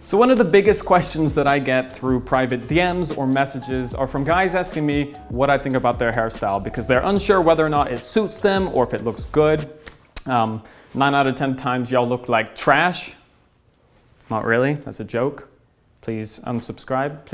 So one of the biggest questions that I get through private DMs or messages are from guys asking me what I think about their hairstyle because they're unsure whether or not it suits them or if it looks good. 9 out of 10 times y'all look like trash. Not really, that's a joke. Please unsubscribe.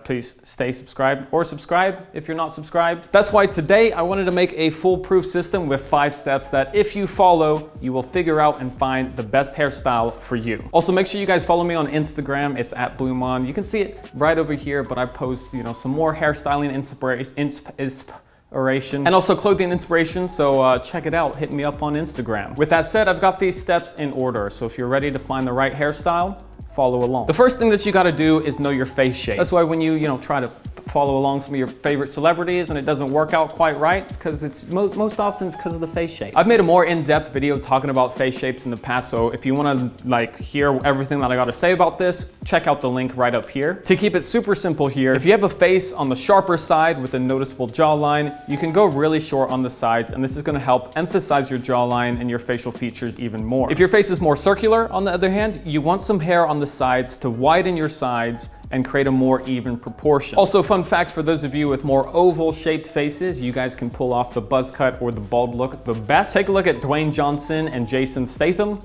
Please stay subscribed or subscribe if you're not subscribed. That's why today I wanted to make a foolproof system with 5 steps that if you follow, you will figure out and find the best hairstyle for you. Also, make sure you guys follow me on Instagram. It's at BluMaan. You can see it right over here, but I post, some more hairstyling inspiration and also clothing inspiration, so check it out. Hit me up on Instagram. With that said, I've got these steps in order, so if you're ready to find the right hairstyle, follow along. The first thing that you gotta do is know your face shape. That's why when you try to follow along some of your favorite celebrities and it doesn't work out quite right, it's because most often it's because of the face shape. I've made a more in-depth video talking about face shapes in the past, so if you wanna hear everything that I gotta say about this, check out the link right up here. To keep it super simple here, if you have a face on the sharper side with a noticeable jawline, you can go really short on the sides, and this is gonna help emphasize your jawline and your facial features even more. If your face is more circular, on the other hand, you want some hair on the sides to widen your sides and create a more even proportion. Also, fun fact for those of you with more oval shaped faces, you guys can pull off the buzz cut or the bald look the best. Take a look at Dwayne Johnson and Jason Statham.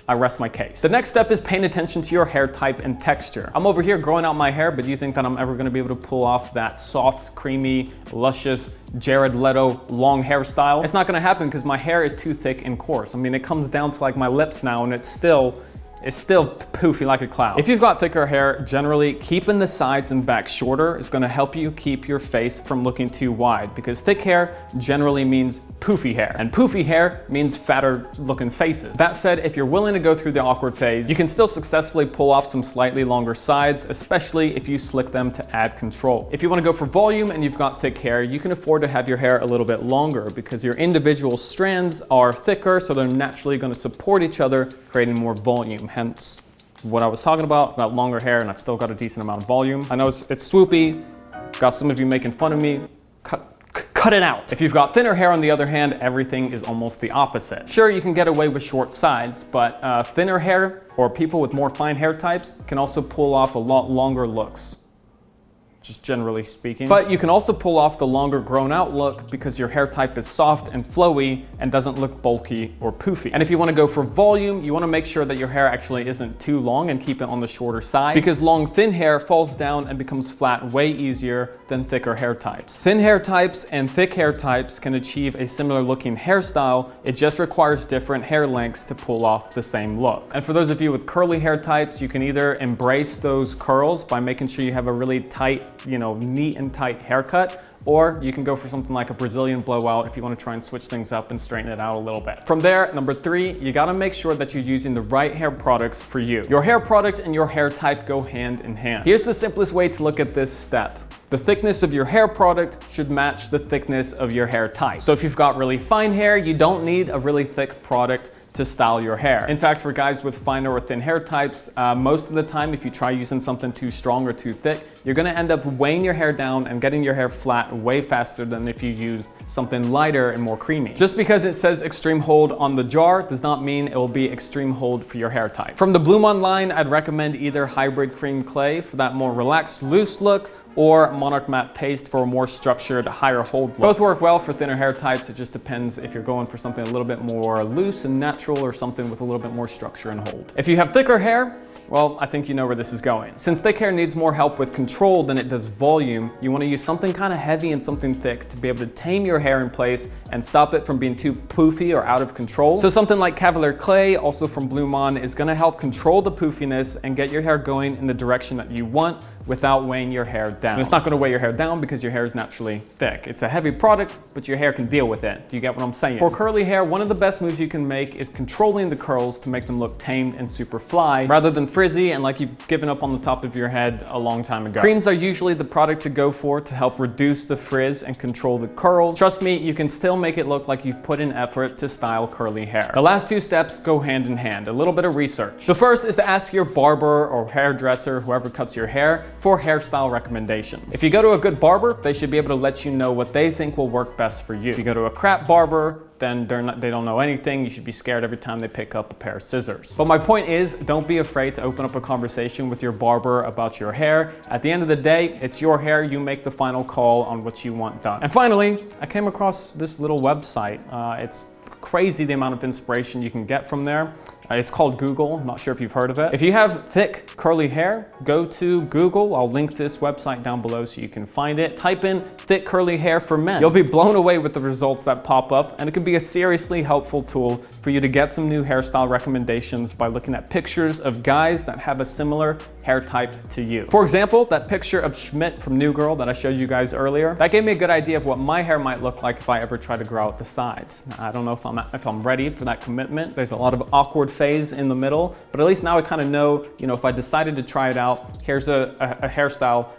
I rest my case. The next step is paying attention to your hair type and texture. I'm over here growing out my hair, but do you think that I'm ever gonna be able to pull off that soft, creamy, luscious Jared Leto long hairstyle? It's not gonna happen because my hair is too thick and coarse. I mean, it comes down to my lips now, and it's still poofy like a cloud. If you've got thicker hair, generally keeping the sides and back shorter is gonna help you keep your face from looking too wide, because thick hair generally means poofy hair, and poofy hair means fatter looking faces. That said, if you're willing to go through the awkward phase, you can still successfully pull off some slightly longer sides, especially if you slick them to add control. If you wanna go for volume and you've got thick hair, you can afford to have your hair a little bit longer because your individual strands are thicker, so they're naturally gonna support each other, creating more volume. Hence what I was talking about longer hair, and I've still got a decent amount of volume. I know it's swoopy, got some of you making fun of me. Cut it out. If you've got thinner hair, on the other hand, everything is almost the opposite. Sure, you can get away with short sides, but thinner hair or people with more fine hair types can also pull off a lot longer looks, just generally speaking. But you can also pull off the longer grown out look because your hair type is soft and flowy and doesn't look bulky or poofy. And if you want to go for volume, you want to make sure that your hair actually isn't too long and keep it on the shorter side, because long thin hair falls down and becomes flat way easier than thicker hair types. Thin hair types and thick hair types can achieve a similar looking hairstyle. It just requires different hair lengths to pull off the same look. And for those of you with curly hair types, you can either embrace those curls by making sure you have a really tight, neat and tight haircut, or you can go for something like a Brazilian blowout if you want to try and switch things up and straighten it out a little bit. From there, number 3, you got to make sure that you're using the right hair products for you. Your hair product and your hair type go hand in hand. Here's the simplest way to look at this step. The thickness of your hair product should match the thickness of your hair type. So if you've got really fine hair, you don't need a really thick product to style your hair. In fact, for guys with finer or thin hair types, most of the time, if you try using something too strong or too thick, you're gonna end up weighing your hair down and getting your hair flat way faster than if you used something lighter and more creamy. Just because it says extreme hold on the jar does not mean it will be extreme hold for your hair type. From the BluMaan line, I'd recommend either hybrid cream clay for that more relaxed, loose look, or monarch matte paste for a more structured, higher hold look. Both work well for thinner hair types. It just depends if you're going for something a little bit more loose and natural or something with a little bit more structure and hold. If you have thicker hair, well, I think you know where this is going. Since thick hair needs more help with control than it does volume, you want to use something kind of heavy and something thick to be able to tame your hair in place and stop it from being too poofy or out of control. So something like Cavalier Clay, also from BluMaan, is going to help control the poofiness and get your hair going in the direction that you want without weighing your hair down. And it's not going to weigh your hair down because your hair is naturally thick. It's a heavy product, but your hair can deal with it. Do you get what I'm saying? For curly hair, one of the best moves you can make is controlling the curls to make them look tamed and super fly, rather than frizzy and like you've given up on the top of your head a long time ago. Creams are usually the product to go for to help reduce the frizz and control the curls. Trust me, you can still make it look like you've put in effort to style curly hair. The last 2 steps go hand in hand. A little bit of research. The first is to ask your barber or hairdresser, whoever cuts your hair, for hairstyle recommendations. If you go to a good barber, they should be able to let you know what they think will work best for you. If you go to a crap barber, then they don't know anything. You should be scared every time they pick up a pair of scissors. But my point is, don't be afraid to open up a conversation with your barber about your hair. At the end of the day, it's your hair. You make the final call on what you want done. And finally, I came across this little website. It's crazy the amount of inspiration you can get from there. It's called Google. I'm not sure if you've heard of it. If you have thick, curly hair, go to Google. I'll link this website down below so you can find it. Type in thick, curly hair for men. You'll be blown away with the results that pop up, and it can be a seriously helpful tool for you to get some new hairstyle recommendations by looking at pictures of guys that have a similar hair type to you. For example, that picture of Schmidt from New Girl that I showed you guys earlier, that gave me a good idea of what my hair might look like if I ever try to grow out the sides. Now, I don't know if I'm ready for that commitment. There's a lot of awkward phase in the middle, but at least now I kind of know, if I decided to try it out, here's a hairstyle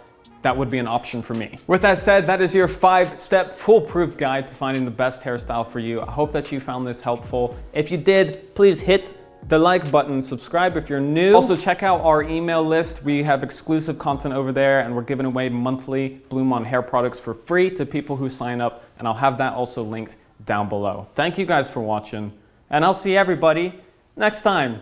that would be an option for me. With that said, that is your 5-step foolproof guide to finding the best hairstyle for you. I hope that you found this helpful. If you did, please hit the like button, subscribe if you're new. Also check out our email list. We have exclusive content over there, and we're giving away monthly BluMaan hair products for free to people who sign up, and I'll have that also linked down below. Thank you guys for watching, and I'll see everybody next time.